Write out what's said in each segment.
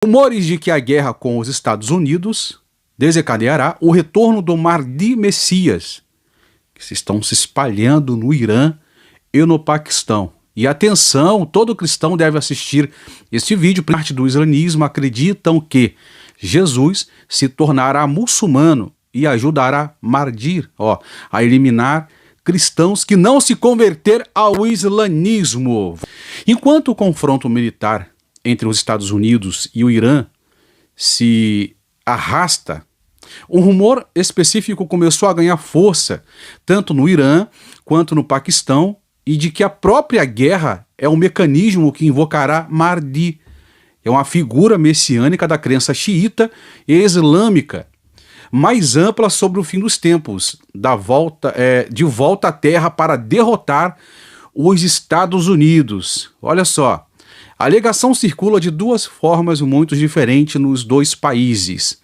Rumores de que a guerra com os Estados Unidos desencadeará o retorno do Mahdi Messias, que estão se espalhando no Irã e no Paquistão. E atenção, todo cristão deve assistir este vídeo. Parte do islamismo acreditam que Jesus se tornará muçulmano e ajudará Mahdi a eliminar cristãos que não se converter ao islamismo. Enquanto o confronto militar entre os Estados Unidos e o Irã se arrasta, um rumor específico começou a ganhar força, tanto no Irã quanto no Paquistão, e de que a própria guerra é um mecanismo que invocará Mahdi. É uma figura messiânica da crença xiita e islâmica, mais ampla sobre o fim dos tempos, de volta à Terra para derrotar os Estados Unidos. Olha só, a alegação circula de duas formas muito diferentes nos dois países.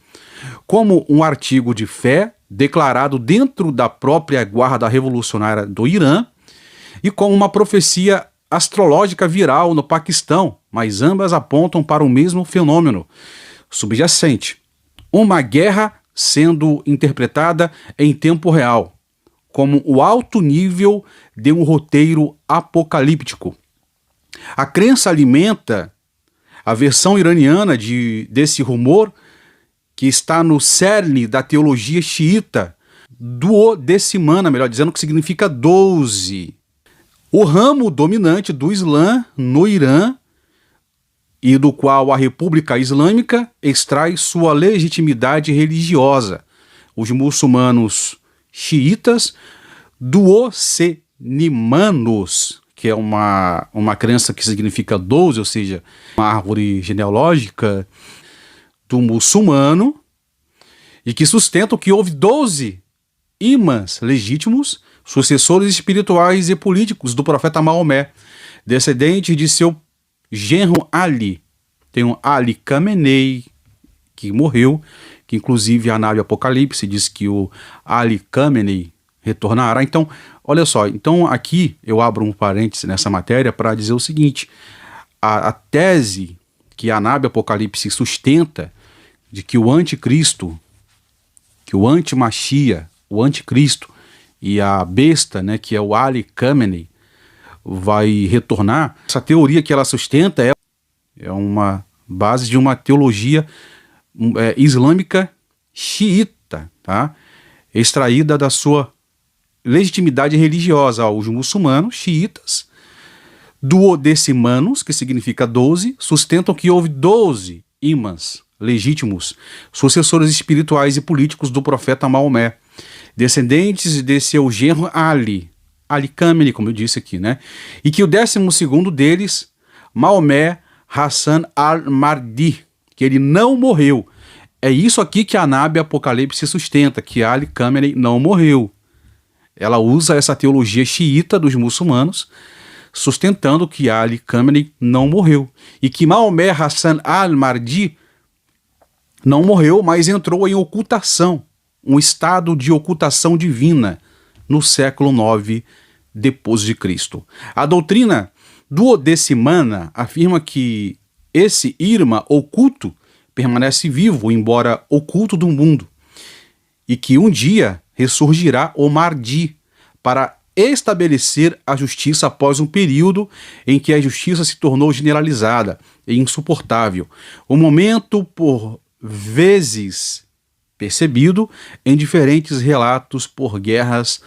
Como um artigo de fé declarado dentro da própria Guarda Revolucionária do Irã e como uma profecia astrológica viral no Paquistão, mas ambas apontam para o mesmo fenômeno subjacente: uma guerra sendo interpretada em tempo real, como o alto nível de um roteiro apocalíptico. A crença alimenta a versão iraniana desse rumor, que está no cerne da teologia xiita, duodecimana, melhor dizendo, que significa 12. O ramo dominante do Islã no Irã, e do qual a República Islâmica extrai sua legitimidade religiosa. Os muçulmanos xiitas duodecimanos, que é uma crença que significa 12, ou seja, uma árvore genealógica do muçulmano, e que sustentam que houve 12 imãs legítimos, sucessores espirituais e políticos do profeta Maomé, descendentes de seu genro Ali. Tem um Ali Khamenei, que morreu, que inclusive a nave Apocalipse diz que o Ali Khamenei retornará. Então, olha só, então aqui eu abro um parêntese nessa matéria para dizer o seguinte: a tese que a nave Apocalipse sustenta de que o anticristo, que o antimachia, o anticristo e a besta, né, que é o Ali Khamenei, vai retornar, essa teoria que ela sustenta é uma base de uma teologia islâmica xiita, tá? Extraída da sua legitimidade religiosa. Os muçulmanos xiitas duodecimanos, que significa 12, sustentam que houve 12 imãs legítimos, sucessores espirituais e políticos do profeta Maomé, descendentes de seu genro Ali Khamenei, como eu disse aqui, né? E que o 12º deles, Maomé Hassan al-Mahdi, que ele não morreu. É isso aqui que a nave Apocalipse sustenta, que Ali Khamenei não morreu. Ela usa essa teologia xiita dos muçulmanos, sustentando que Ali Khamenei não morreu. E que Maomé Hassan al-Mahdi não morreu, mas entrou em ocultação, um estado de ocultação divina, no século IX depois de Cristo. A doutrina duodecimana afirma que esse Irma oculto permanece vivo, embora oculto do mundo, e que um dia ressurgirá o Mahdi para estabelecer a justiça após um período em que a justiça se tornou generalizada e insuportável. O momento, por vezes percebido em diferentes relatos por guerras,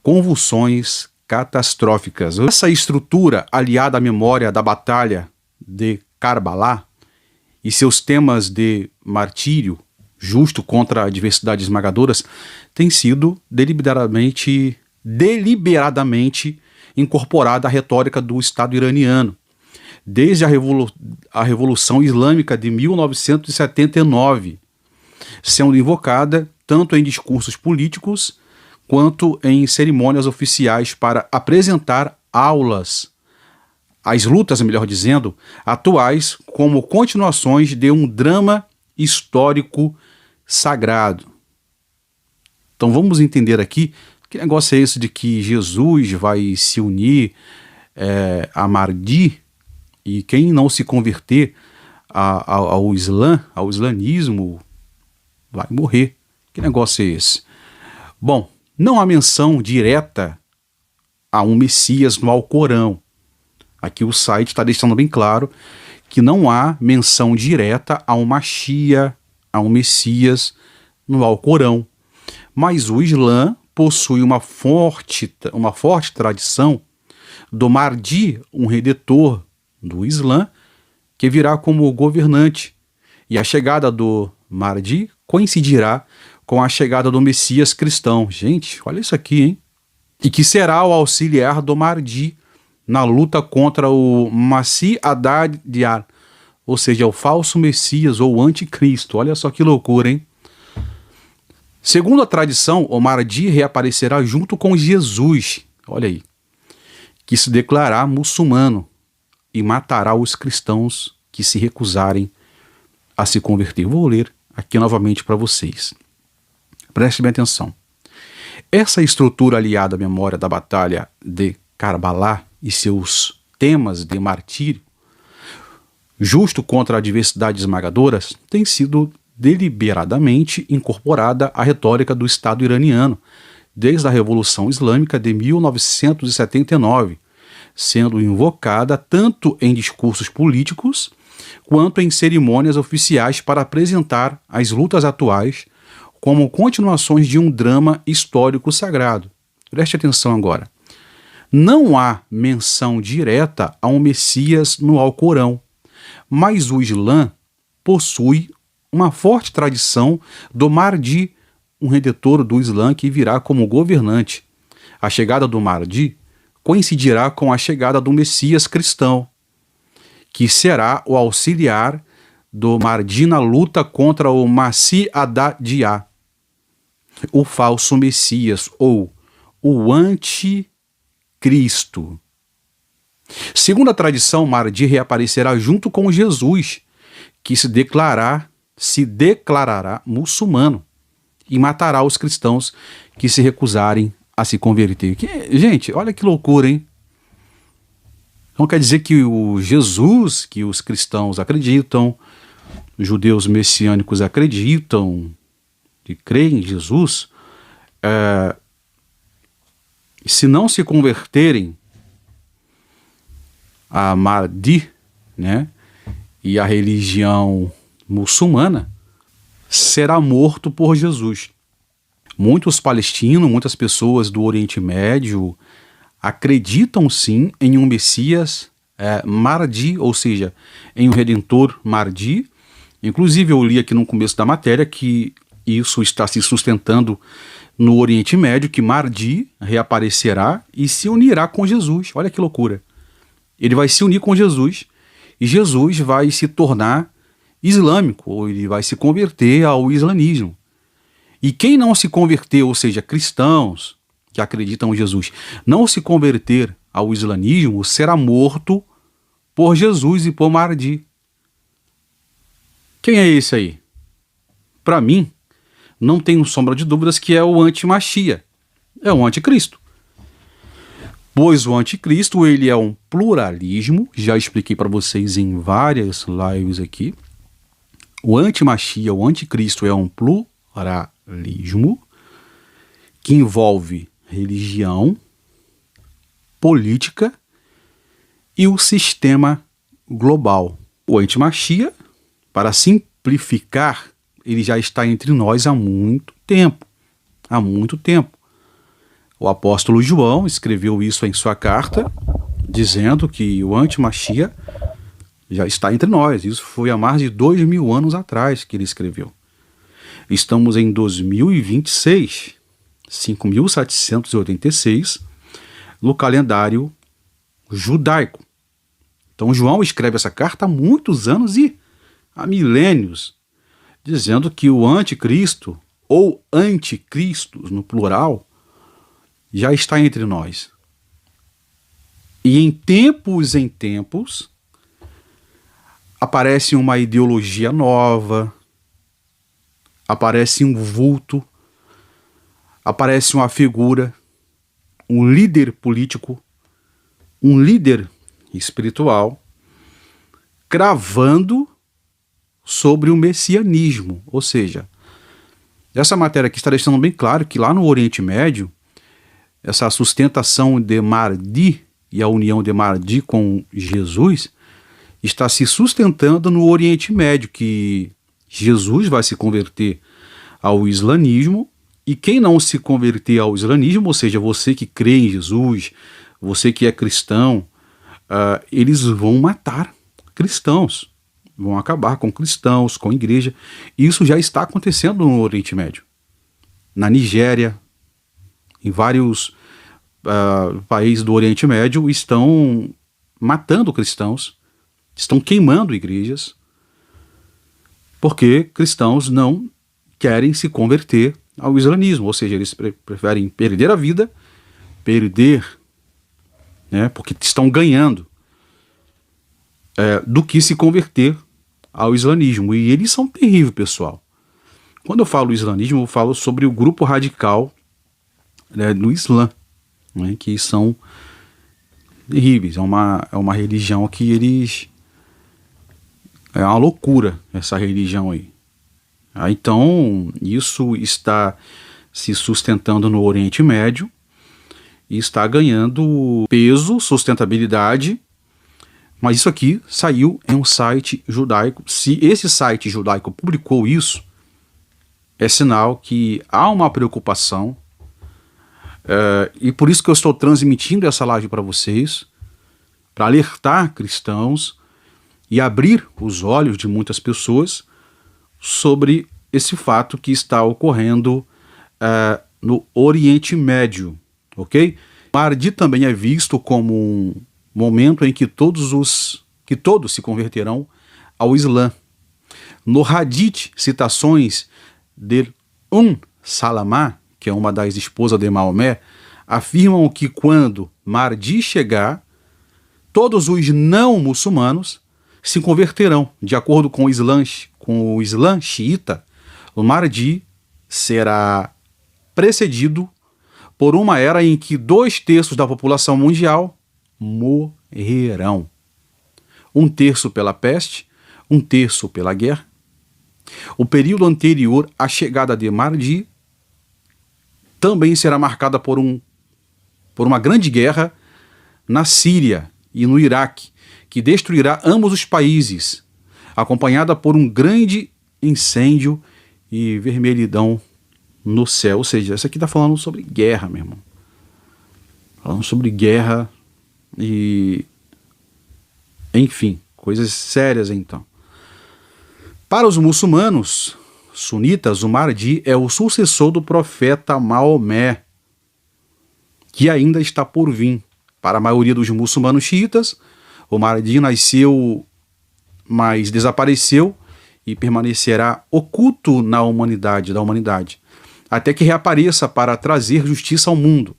convulsões catastróficas. Essa estrutura, aliada à memória da batalha de Karbala e seus temas de martírio justo contra adversidades esmagadoras, tem sido deliberadamente incorporada à retórica do Estado iraniano, desde a Revolução Islâmica de 1979, sendo invocada tanto em discursos políticos quanto em cerimônias oficiais para apresentar as lutas, melhor dizendo, atuais como continuações de um drama histórico sagrado. Então vamos entender aqui que negócio é esse de que Jesus vai se unir a Mahdi, e quem não se converter ao Islã, ao islamismo, vai morrer. Que negócio é esse? Bom, não há menção direta a um Messias no Alcorão. Aqui o site está deixando bem claro que não há menção direta a um Mashiach, a um Messias no Alcorão. Mas o Islã possui uma forte tradição do Mahdi, um redentor do Islã, que virá como governante. E a chegada do Mahdi coincidirá com a chegada do Messias cristão. Gente, olha isso aqui, hein? E que será o auxiliar do Mahdi na luta contra o Masih ad-Dajjal, ou seja, o falso Messias ou o anticristo. Olha só que loucura, hein? Segundo a tradição, o Mahdi reaparecerá junto com Jesus, olha aí, que se declarará muçulmano e matará os cristãos que se recusarem a se converter. Vou ler aqui novamente para vocês. Preste bem atenção. Essa estrutura aliada à memória da batalha de Karbala e seus temas de martírio, justo contra a adversidade esmagadora, tem sido deliberadamente incorporada à retórica do Estado iraniano desde a Revolução Islâmica de 1979, sendo invocada tanto em discursos políticos quanto em cerimônias oficiais para apresentar as lutas atuais como continuações de um drama histórico sagrado. Preste atenção agora. Não há menção direta a um Messias no Alcorão, mas o Islã possui uma forte tradição do Mahdi, um redentor do Islã que virá como governante. A chegada do Mahdi coincidirá com a chegada do Messias cristão, que será o auxiliar do Mahdi na luta contra o Masih ad-Dajjal, o falso Messias ou o anticristo. Segundo a tradição, Mahdi reaparecerá junto com Jesus, que se declarará muçulmano e matará os cristãos que se recusarem a se converter. Gente, olha que loucura, hein? Não quer dizer que o Jesus, que os cristãos acreditam, os judeus messiânicos acreditam, que creem em Jesus, se não se converterem a Mahdi, né, e a religião muçulmana, será morto por Jesus. Muitos palestinos, muitas pessoas do Oriente Médio acreditam sim em um Messias Mahdi, ou seja, em um Redentor Mahdi. Inclusive eu li aqui no começo da matéria que isso está se sustentando no Oriente Médio, que Mahdi reaparecerá e se unirá com Jesus. Olha que loucura. Ele vai se unir com Jesus e Jesus vai se tornar islâmico, ou ele vai se converter ao islamismo. E quem não se converter, ou seja, cristãos que acreditam em Jesus, não se converter ao islamismo, será morto por Jesus e por Mahdi. Quem é esse aí? Para mim, não tenho sombra de dúvidas que é o anti-Mashiach, é o anticristo. Pois o anticristo, ele é um pluralismo, já expliquei para vocês em várias lives aqui. O anti-Mashiach, o anticristo, é um pluralismo que envolve religião, política e o sistema global. O anti-Mashiach, para simplificar, ele já está entre nós há muito tempo. Há muito tempo. O apóstolo João escreveu isso em sua carta, dizendo que o anti-Mashiach já está entre nós. Isso foi há mais de 2000 anos atrás que ele escreveu. Estamos em 2026, 5786, no calendário judaico. Então João escreve essa carta há muitos anos e há milênios, dizendo que o anticristo, ou anticristos no plural, já está entre nós. E em tempos, aparece uma ideologia nova, aparece um vulto, aparece uma figura, um líder político, um líder espiritual, cravando sobre o messianismo. Ou seja, essa matéria aqui está deixando bem claro que lá no Oriente Médio, essa sustentação de Mahdi e a união de Mahdi com Jesus está se sustentando no Oriente Médio, que Jesus vai se converter ao islamismo, e quem não se converter ao islamismo, ou seja, você que crê em Jesus, você que é cristão, eles vão matar cristãos, vão acabar com cristãos, com igreja. Isso já está acontecendo no Oriente Médio, na Nigéria, em vários países do Oriente Médio estão matando cristãos, estão queimando igrejas, porque cristãos não querem se converter ao islamismo, ou seja, eles preferem perder a vida, porque estão ganhando, do que se converter ao islamismo. E eles são terríveis, pessoal. Quando eu falo islamismo, eu falo sobre o grupo radical, do Islã, né, que são terríveis. É uma religião que eles... É uma loucura essa religião aí. Então, isso está se sustentando no Oriente Médio e está ganhando peso, sustentabilidade, mas isso aqui saiu em um site judaico. Se esse site judaico publicou isso, é sinal que há uma preocupação, e por isso que eu estou transmitindo essa live para vocês, para alertar cristãos e abrir os olhos de muitas pessoas sobre esse fato que está ocorrendo no Oriente Médio, ok? Mahdi também é visto como um momento em que todos se converterão ao Islã. No Hadith, citações de Salamá, que é uma das esposas de Maomé, afirmam que quando Mahdi chegar, todos os não muçulmanos se converterão. De acordo com o Islã xiita, o Mahdi será precedido por uma era em que 2/3 da população mundial morrerão. 1/3 pela peste, 1/3 pela guerra. O período anterior à chegada de Mahdi também será marcada por uma grande guerra na Síria e no Iraque, que destruirá ambos os países, acompanhada por um grande incêndio e vermelhidão no céu. Ou seja, isso aqui está falando sobre guerra, meu irmão. Falando sobre guerra e... enfim, coisas sérias então. Para os muçulmanos sunitas, o Mahdi é o sucessor do profeta Maomé, que ainda está por vir. Para a maioria dos muçulmanos xiitas, o Mahdi nasceu, mas desapareceu e permanecerá oculto da humanidade, até que reapareça para trazer justiça ao mundo.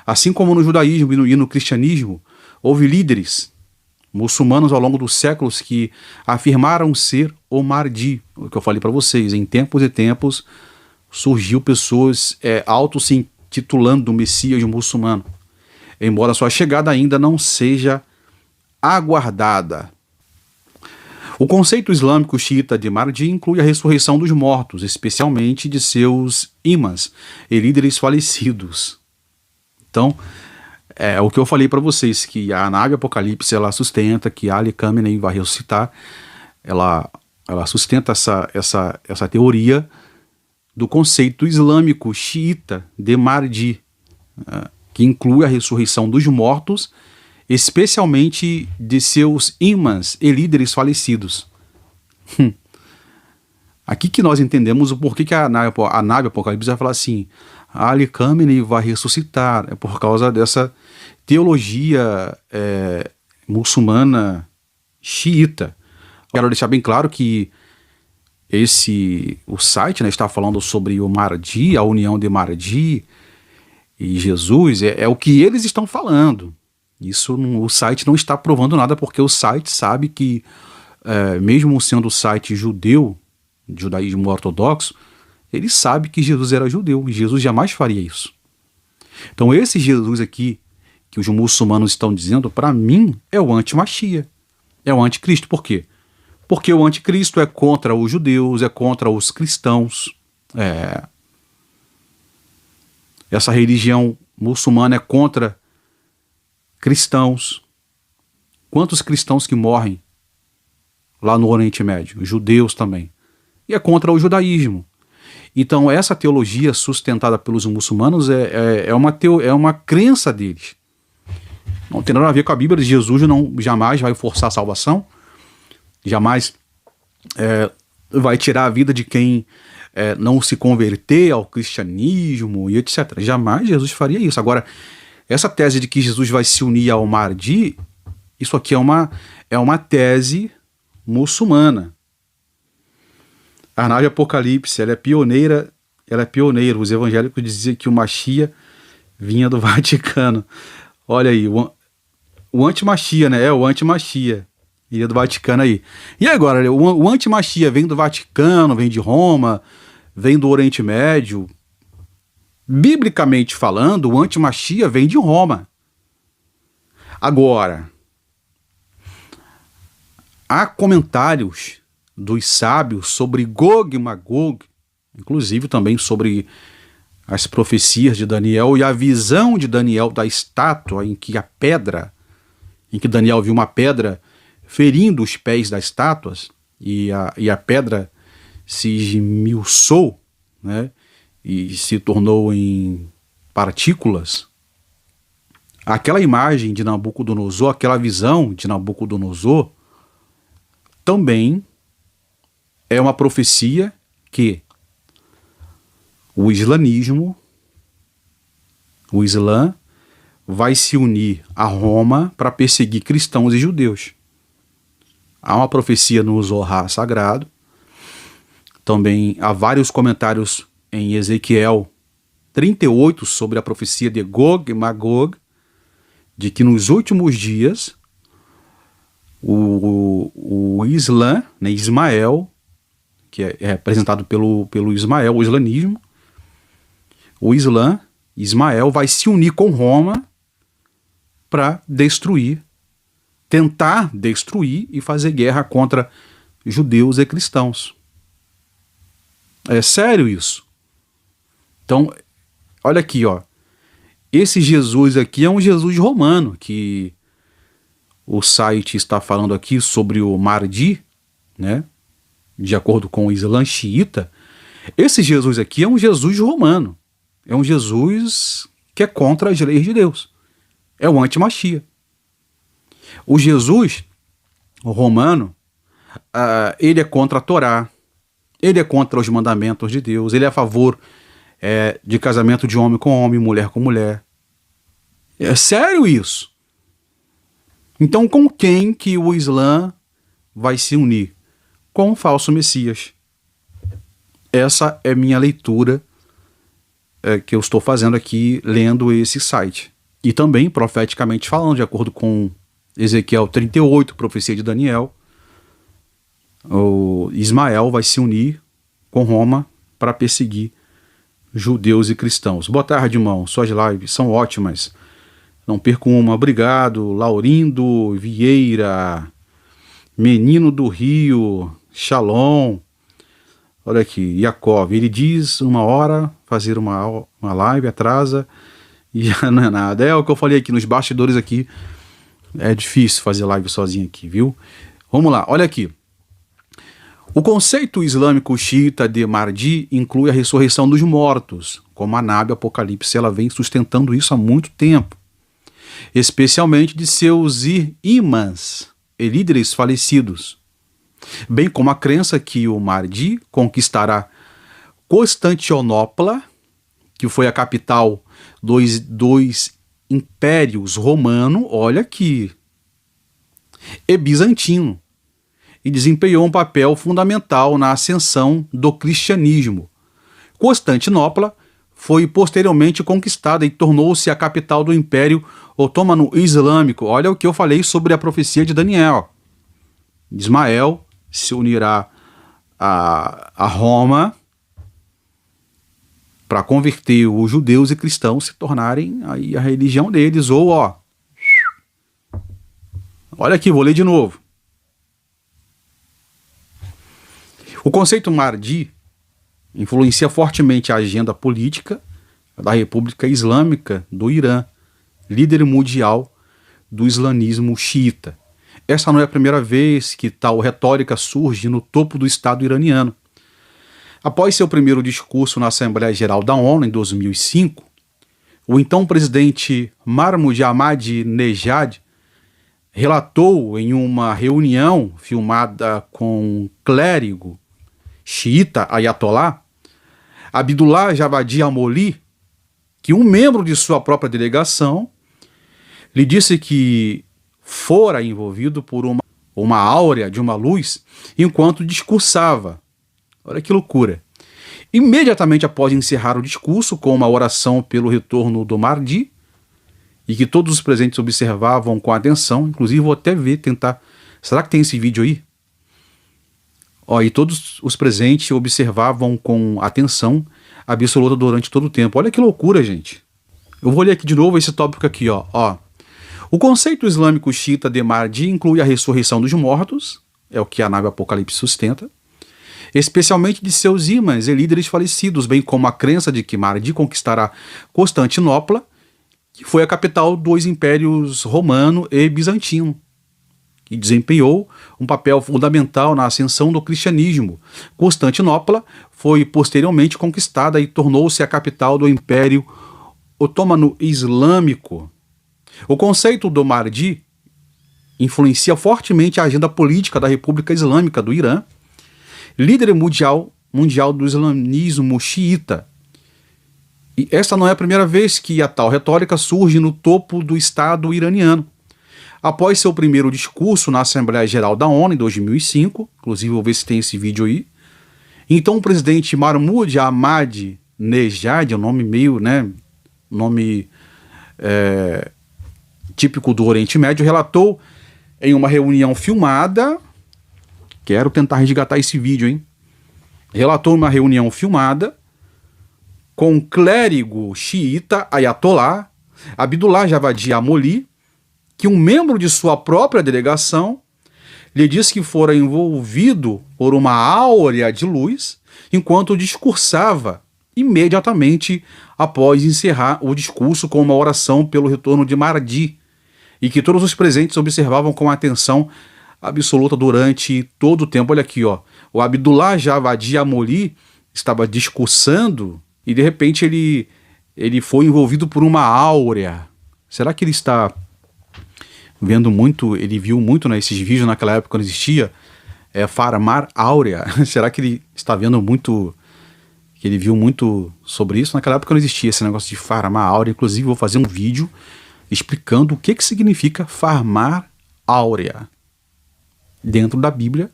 Assim como no judaísmo e no cristianismo, houve líderes muçulmanos ao longo dos séculos que afirmaram ser o Mahdi. O que eu falei para vocês, em tempos e tempos surgiu pessoas se intitulando Messias muçulmano, embora sua chegada ainda não seja aguardada. O conceito islâmico xiita de Mahdi inclui a ressurreição dos mortos, especialmente de seus imãs e líderes falecidos. Então, é o que eu falei para vocês, que a nave Apocalipse ela sustenta que Ali Khamenei vai ressuscitar. Ela sustenta essa teoria do conceito islâmico xiita de Mahdi, que inclui a ressurreição dos mortos, especialmente de seus imãs e líderes falecidos. Aqui que nós entendemos o porquê que a nave Apocalipse vai falar assim: Ali Khamenei vai ressuscitar. É por causa dessa teologia muçulmana xiita. Quero deixar bem claro que o site está falando sobre o Mahdi, a união de Mahdi e Jesus, é o que eles estão falando. O site não está provando nada, porque o site sabe que, mesmo sendo o site judaísmo ortodoxo, ele sabe que Jesus era judeu, e Jesus jamais faria isso. Então esse Jesus aqui, que os muçulmanos estão dizendo, para mim, é o anti-Machia, é o anticristo. Por quê? Porque o anticristo é contra os judeus, é contra os cristãos. Essa religião muçulmana é contra cristãos. Quantos cristãos que morrem lá no Oriente Médio? Judeus também. E é contra o judaísmo. Então essa teologia sustentada pelos muçulmanos é uma crença deles. Não tem nada a ver com a Bíblia. Jesus jamais vai forçar a salvação. Jamais vai tirar a vida de quem não se converter ao cristianismo e etc. Jamais Jesus faria isso. Agora, essa tese de que Jesus vai se unir ao Mahdi, isso aqui é uma tese muçulmana. A nave Apocalipse, ela é pioneira. Os evangélicos diziam que o Machia vinha do Vaticano. Olha aí, o anti-Machia, né? O anti-Machia. Ia do Vaticano aí. E agora, o anti-Machia vem do Vaticano, vem de Roma, vem do Oriente Médio. Biblicamente falando, o anti-Machia vem de Roma. Agora, há comentários dos sábios sobre Gog e Magog, inclusive também sobre as profecias de Daniel e a visão de Daniel da estátua em que Daniel viu uma pedra ferindo os pés das estátuas e a pedra se esmiuçou, né, e se tornou em partículas. Aquela imagem de Nabucodonosor, aquela visão de Nabucodonosor, também é uma profecia que o Islã vai se unir a Roma para perseguir cristãos e judeus. Há uma profecia no Zohar sagrado. Também há vários comentários em Ezequiel 38 sobre a profecia de Gog e Magog, de que nos últimos dias o Islã, né, Ismael, que é representado pelo Ismael, o islamismo, o Islã, Ismael, vai se unir com Roma para tentar destruir e fazer guerra contra judeus e cristãos. É sério isso. Então, olha aqui, ó. Esse Jesus aqui é um Jesus romano, que o site está falando aqui sobre o Mahdi, né? De acordo com o Islã xiita. Esse Jesus aqui é um Jesus romano. É um Jesus que é contra as leis de Deus. É o anti-Machia. O Jesus romano, ele é contra a Torá, ele é contra os mandamentos de Deus, ele é a favor de casamento de homem com homem, mulher com mulher. É sério isso. Então, com quem que o Islã vai se unir? Com o falso Messias. Essa é minha leitura que eu estou fazendo aqui, lendo esse site. E também, profeticamente falando, de acordo com Ezequiel 38, profecia de Daniel, o Ismael vai se unir com Roma para perseguir judeus e cristãos. Boa tarde, irmão. Suas lives são ótimas. Não perco uma. Obrigado. Laurindo Vieira, Menino do Rio, Shalom. Olha aqui, Jacob. Ele diz uma hora fazer uma live, atrasa e já não é nada. É o que eu falei aqui nos bastidores aqui. É difícil fazer live sozinho aqui, viu? Vamos lá, olha aqui. O conceito islâmico xiita de Mahdi inclui a ressurreição dos mortos, como a nave Apocalipse, ela vem sustentando isso há muito tempo, especialmente de seus imãs e líderes falecidos, bem como a crença que o Mahdi conquistará Constantinopla, que foi a capital dos impérios romano, olha aqui, e bizantino, e desempenhou um papel fundamental na ascensão do cristianismo. Constantinopla foi posteriormente conquistada e tornou-se a capital do Império Otomano Islâmico. Olha o que eu falei sobre a profecia de Daniel. Ismael se unirá a Roma para converter os judeus e cristãos se tornarem aí a religião deles. Ou, ó, olha aqui, vou ler de novo. O conceito Mahdi influencia fortemente a agenda política da República Islâmica do Irã, líder mundial do islamismo xiita. Essa não é a primeira vez que tal retórica surge no topo do Estado iraniano. Após seu primeiro discurso na Assembleia Geral da ONU em 2005, o então presidente Mahmoud Ahmadinejad relatou em uma reunião filmada com um clérigo xiita Ayatollah, Abdullah Javadi Amoli, que um membro de sua própria delegação lhe disse que fora envolvido por uma áurea de uma luz enquanto discursava. Olha que loucura. Imediatamente após encerrar o discurso com uma oração pelo retorno do Mahdi, e que todos os presentes observavam com atenção, inclusive vou até ver, tentar... Será que tem esse vídeo aí? E todos os presentes observavam com atenção absoluta durante todo o tempo. Olha que loucura, gente. Eu vou ler aqui de novo esse tópico aqui, ó. O conceito islâmico xiita de Mahdi inclui a ressurreição dos mortos, é o que a nave Apocalipse sustenta, especialmente de seus imãs e líderes falecidos, bem como a crença de que Mahdi conquistará Constantinopla, que foi a capital dos impérios romano e bizantino, e desempenhou um papel fundamental na ascensão do cristianismo. Constantinopla foi posteriormente conquistada e tornou-se a capital do Império Otomano Islâmico. O conceito do Mahdi influencia fortemente a agenda política da República Islâmica do Irã, líder mundial do islamismo xiita. E esta não é a primeira vez que a tal retórica surge no topo do Estado iraniano. Após seu primeiro discurso na Assembleia Geral da ONU em 2005, inclusive vou ver se tem esse vídeo aí, então o presidente Mahmoud Ahmadinejad, um nome meio, típico do Oriente Médio, relatou em uma reunião filmada, quero tentar resgatar esse vídeo, hein? Relatou em uma reunião filmada com o clérigo xiita Ayatollah Abdullah Javadi Amoli, que um membro de sua própria delegação lhe disse que fora envolvido por uma áurea de luz enquanto discursava imediatamente após encerrar o discurso com uma oração pelo retorno de Mahdi, e que todos os presentes observavam com atenção absoluta durante todo o tempo. Olha aqui, ó. O Abdullah Javadi Amoli estava discursando e de repente ele foi envolvido por uma áurea. Será que ele está vendo muito, ele viu muito nesses vídeos naquela época quando existia farmar áurea? Será que ele está vendo muito, que ele viu muito sobre isso? Naquela época não existia esse negócio de farmar áurea. Inclusive vou fazer um vídeo explicando o que significa farmar áurea dentro da Bíblia.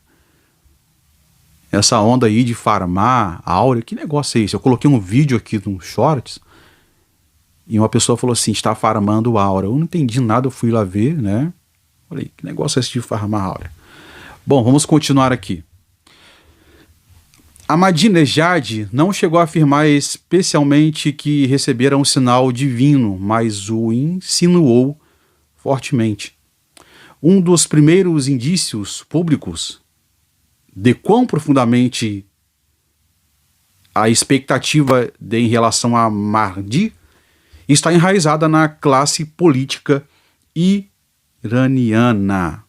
Essa onda aí de farmar áurea, que negócio é esse? Eu coloquei um vídeo aqui no Shorts e uma pessoa falou assim, está farmando áurea. Eu não entendi nada, eu fui lá ver, né? Falei, que negócio é esse de farmar áurea? Bom, vamos continuar aqui. Ahmadinejad não chegou a afirmar especialmente que recebera um sinal divino, mas o insinuou fortemente. Um dos primeiros indícios públicos de quão profundamente a expectativa em relação a Mahdi está enraizada na classe política iraniana.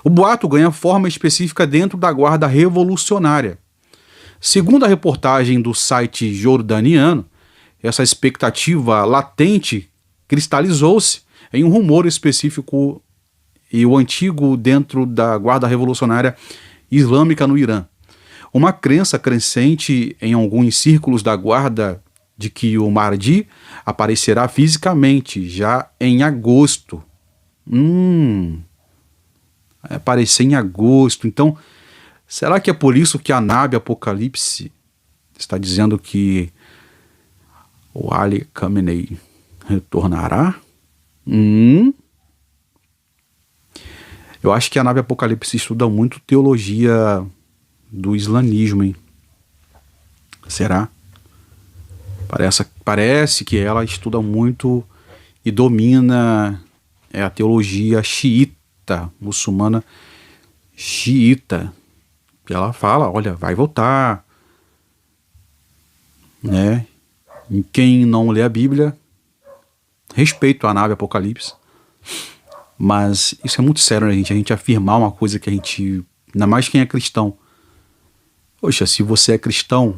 O boato ganha forma específica dentro da Guarda Revolucionária. Segundo a reportagem do site jordaniano, essa expectativa latente cristalizou-se em um rumor específico e o antigo dentro da Guarda Revolucionária Islâmica no Irã. Uma crença crescente em alguns círculos da guarda de que o Mahdi aparecerá fisicamente já em agosto. Vai aparecer em agosto. Então, será que é por isso que a nave Apocalipse está dizendo que o Ali Khamenei retornará? Eu acho que a nave Apocalipse estuda muito teologia do islamismo, hein? Será? Parece que ela estuda muito e domina a teologia xiita, muçulmana xiita. ela fala, olha, vai voltar, né? E quem não lê a Bíblia, respeito a nave Apocalipse, mas isso é muito sério, né, gente? A gente afirmar uma coisa que a gente, ainda mais quem é cristão. Poxa, se você é cristão,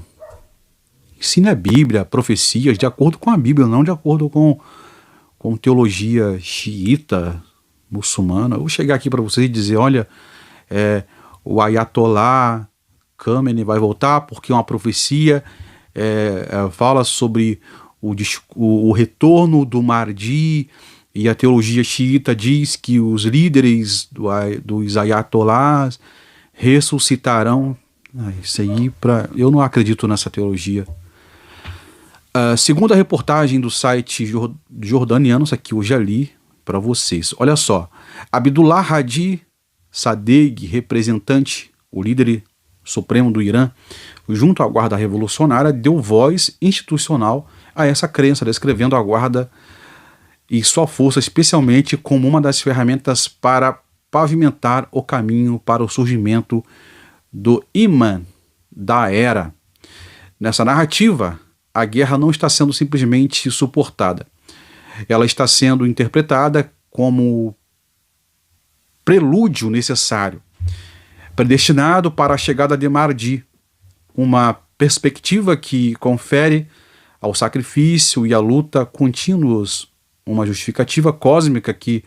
ensine a Bíblia, profecias, de acordo com a Bíblia, não de acordo com teologia xiita, muçulmana. Eu vou chegar aqui para vocês e dizer, olha, o Ayatollah Khamenei vai voltar porque uma profecia fala sobre o retorno do Mahdi, e a teologia xiita diz que os líderes dos Ayatollahs ressuscitarão. Isso aí, eu não acredito nessa teologia. Segundo a reportagem do site jordaniano, isso aqui eu já li para vocês. Olha só, Abdullah Hadi Sadegh, representante, o líder supremo do Irã, junto à Guarda Revolucionária, deu voz institucional a essa crença, descrevendo a Guarda e sua força especialmente como uma das ferramentas para pavimentar o caminho para o surgimento do imã da era. Nessa narrativa, a guerra não está sendo simplesmente suportada. Ela está sendo interpretada como prelúdio necessário, predestinado para a chegada de Mahdi, uma perspectiva que confere ao sacrifício e à luta contínuos uma justificativa cósmica que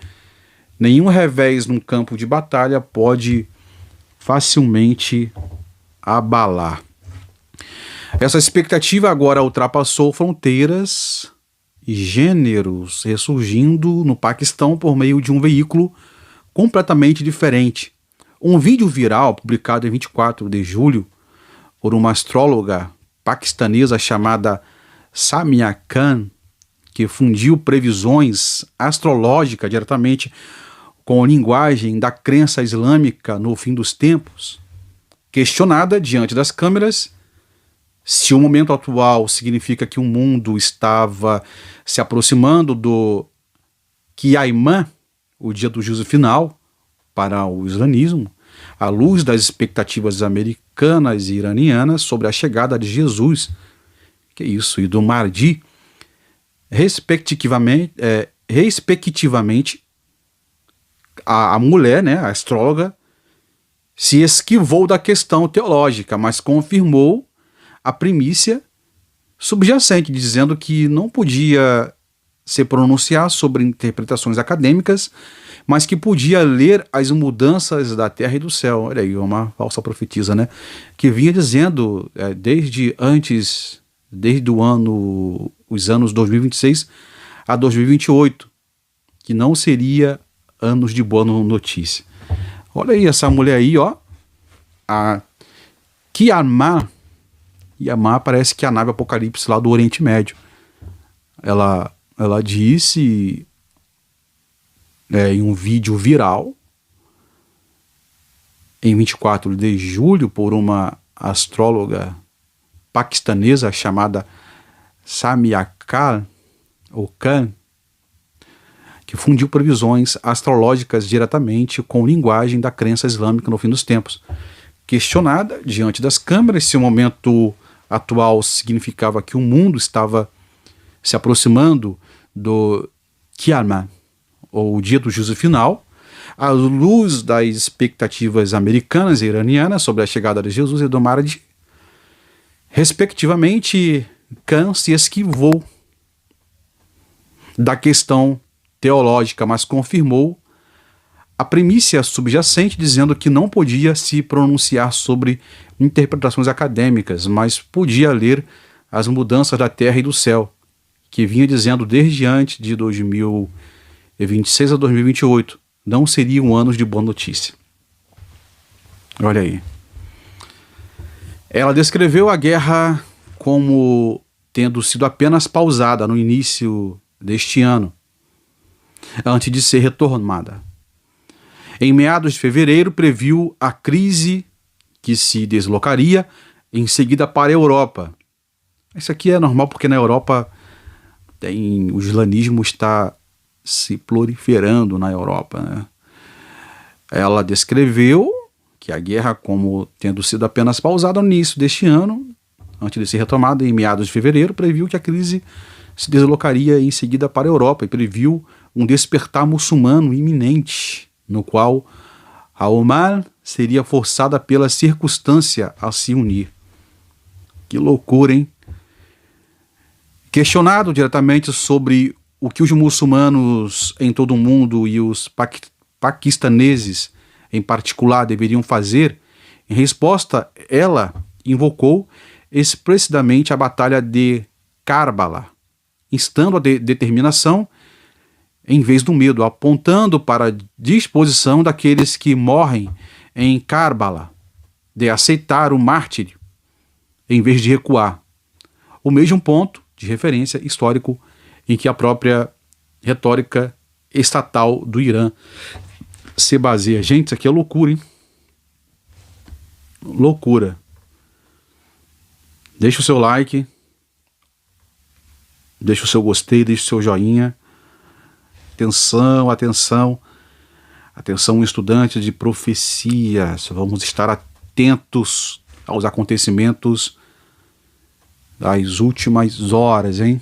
nenhum revés num campo de batalha pode facilmente abalar. Essa expectativa agora ultrapassou fronteiras e gêneros, ressurgindo no Paquistão por meio de um veículo completamente diferente. Um vídeo viral publicado em 24 de julho por uma astróloga paquistanesa chamada Samia Khan, que fundiu previsões astrológicas diretamente com a linguagem da crença islâmica no fim dos tempos. Questionada diante das câmeras se o momento atual significa que o mundo estava se aproximando do Qiyamah, o dia do juízo final, para o islamismo, à luz das expectativas americanas e iranianas sobre a chegada de Jesus, e do Mahdi, respectivamente, a mulher, né, a astróloga, se esquivou da questão teológica, mas confirmou a primícia subjacente, dizendo que não podia se pronunciar sobre interpretações acadêmicas, mas que podia ler as mudanças da terra e do céu. Olha aí, uma falsa profetisa, né? Que vinha dizendo desde os anos 2026 a 2028, que não seria anos de boa notícia. Olha aí essa mulher aí, ó, a Qiyamah. Qiyamah parece que é a nave Apocalipse lá do Oriente Médio. Ela disse em um vídeo viral em 24 de julho por uma astróloga paquistanesa chamada Samia Khan, que fundiu previsões astrológicas diretamente com linguagem da crença islâmica no fim dos tempos. Questionada diante das câmeras se o momento atual significava que o mundo estava se aproximando do Qiyamah, ou o dia do juízo final, à luz das expectativas americanas e iranianas sobre a chegada de Jesus e do Mahdi, respectivamente, Khan se esquivou da questão teológica, mas confirmou a primícia subjacente, dizendo que não podia se pronunciar sobre interpretações acadêmicas, mas podia ler as mudanças da terra e do céu, que vinha dizendo desde antes de 2026 a 2028, não seriam anos de boa notícia. Olha aí. Ela descreveu a guerra como tendo sido apenas pausada no início deste ano, antes de ser retomada. Em meados de fevereiro, previu a crise que se deslocaria em seguida para a Europa. Isso aqui é normal porque na Europa o islamismo está se proliferando na Europa, né? Ela descreveu que a guerra, como tendo sido apenas pausada no início deste ano, antes de ser retomada em meados de fevereiro, previu que a crise se deslocaria em seguida para a Europa e previu um despertar muçulmano iminente, no qual a Oman seria forçada pela circunstância a se unir. Que loucura, hein? Questionado diretamente sobre o que os muçulmanos em todo o mundo e os paquistaneses em particular deveriam fazer, em resposta, ela invocou expressamente a batalha de Karbala, instando a determinação em vez do medo, apontando para a disposição daqueles que morrem em Karbala de aceitar o mártir em vez de recuar. O mesmo ponto de referência histórico em que a própria retórica estatal do Irã se baseia. Gente, isso aqui é loucura, hein? Loucura. Deixa o seu like, deixa o seu gostei, deixa o seu joinha. Atenção, atenção, atenção, estudantes de profecias. Vamos estar atentos aos acontecimentos das últimas horas, hein?